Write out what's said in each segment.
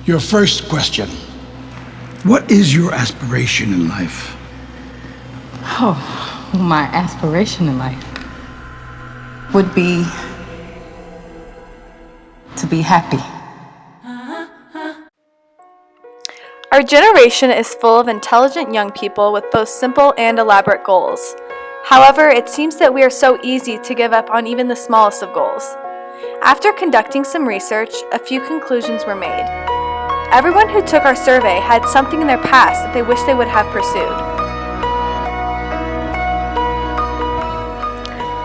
Your first question. What is your aspiration in life? Oh, my aspiration in life would be to be happy. Our generation is full of intelligent young people with both simple and elaborate goals. However, it seems that we are so easy to give up on even the smallest of goals. After conducting some research, a few conclusions were made. Everyone who took our survey had something in their past that they wish they would have pursued.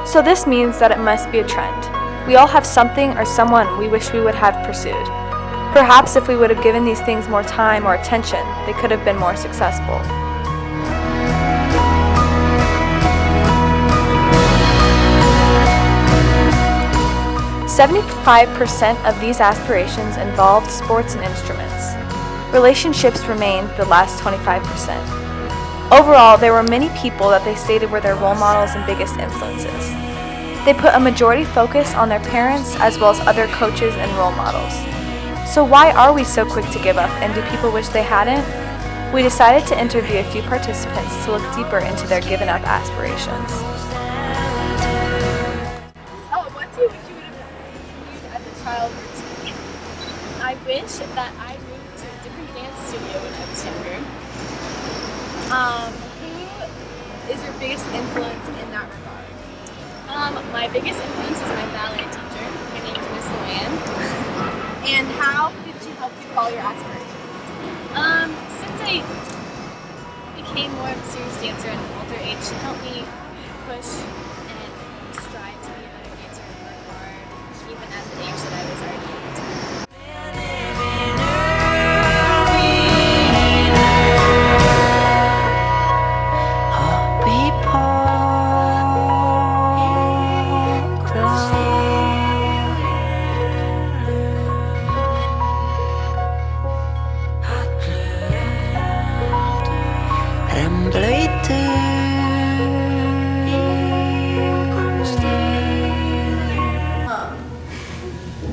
So this means that it must be a trend. We all have something or someone we wish we would have pursued. Perhaps if we would have given these things more time or attention, they could have been more successful. "75% of these aspirations involved sports and instruments. Relationships remained the last 25%. Overall, there were many people that they stated were their role models and biggest influences. They put a majority focus on their parents as well as other coaches and role models. So why are we so quick to give up, and do people wish they hadn't? We decided to interview a few participants to look deeper into their given up aspirations. What do you wish you would have continued as a child or teen? I wish that I moved to a different dance studio when I was younger. Who is your biggest influence in that regard? My biggest influence is my ballet teacher. Her name is Miss Luann. And how did she help you follow your aspirations? Since I became more of a serious dancer at an older age, she helped me push and strive to be a better dancer and work hard, even at the age that I was already 18.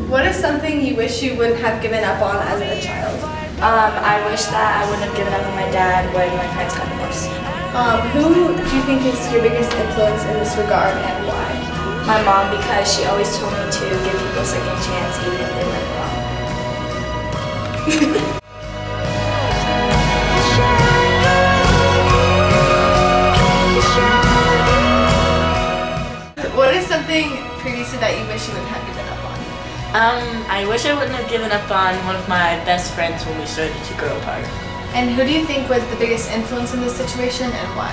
What is something you wish you wouldn't have given up on as a child? I wish that I wouldn't have given up on my dad when my parents got divorced. Who do you think is your biggest influence in this regard, and why? My mom, because she always told me to give people a second chance even if they went wrong. What is something previously that you wish you wouldn't have given up on? I wish I wouldn't have given up on one of my best friends when we started to grow apart. And who do you think was the biggest influence in this situation, and why?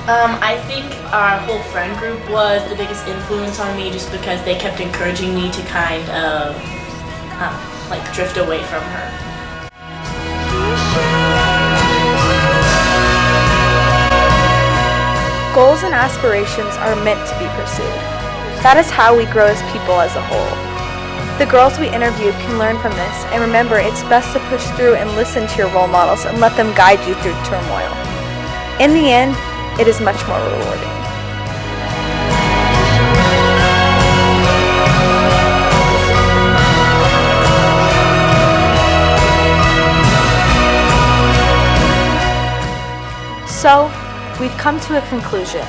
I think our whole friend group was the biggest influence on me just because they kept encouraging me to kind of drift away from her. Goals and aspirations are meant to be pursued. That is how we grow as people as a whole. The girls we interviewed can learn from this, and remember, it's best to push through and listen to your role models and let them guide you through turmoil. In the end, it is much more rewarding. So, we've come to a conclusion.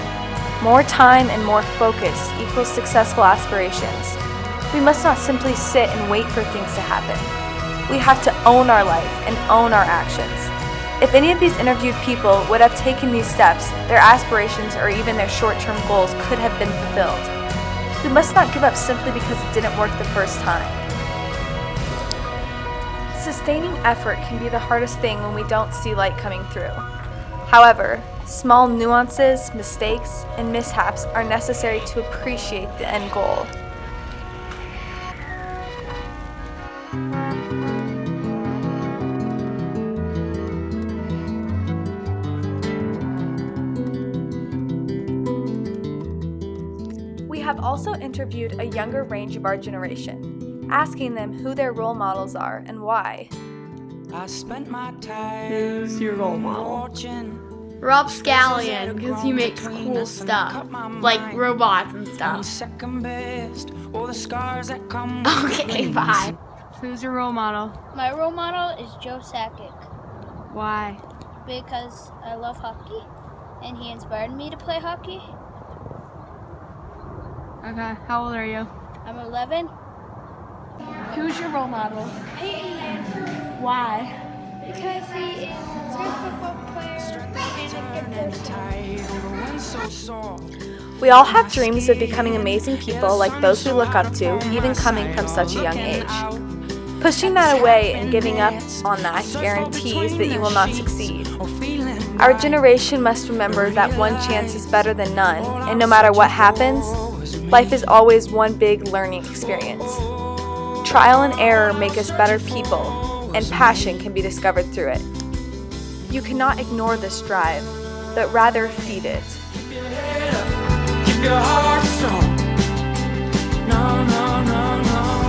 More time and more focus equals successful aspirations. We must not simply sit and wait for things to happen. We have to own our life and own our actions. If any of these interviewed people would have taken these steps, their aspirations or even their short-term goals could have been fulfilled. We must not give up simply because it didn't work the first time. Sustaining effort can be the hardest thing when we don't see light coming through. However, small nuances, mistakes, and mishaps are necessary to appreciate the end goal. We have also interviewed a younger range of our generation, asking them who their role models are and why. Who's your role model? Rob Scallion, because he makes cool stuff, like robots and stuff. Okay, bye. Who's your role model? My role model is Joe Sakic Why? because I love hockey and he inspired me to play hockey. Okay, how old are you? I'm 11. Who's your role model? Peyton Manning Why? because he is a good football player and a good person. We all have dreams of becoming amazing people like those we look up to, even coming from such a young age. Pushing that away and giving up on that guarantees that you will not succeed. Our generation must remember that one chance is better than none, and no matter what happens, life is always one big learning experience. Trial and error make us better people, and passion can be discovered through it. You cannot ignore this drive, but rather feed it. Keep your heart strong. No, no, no, no.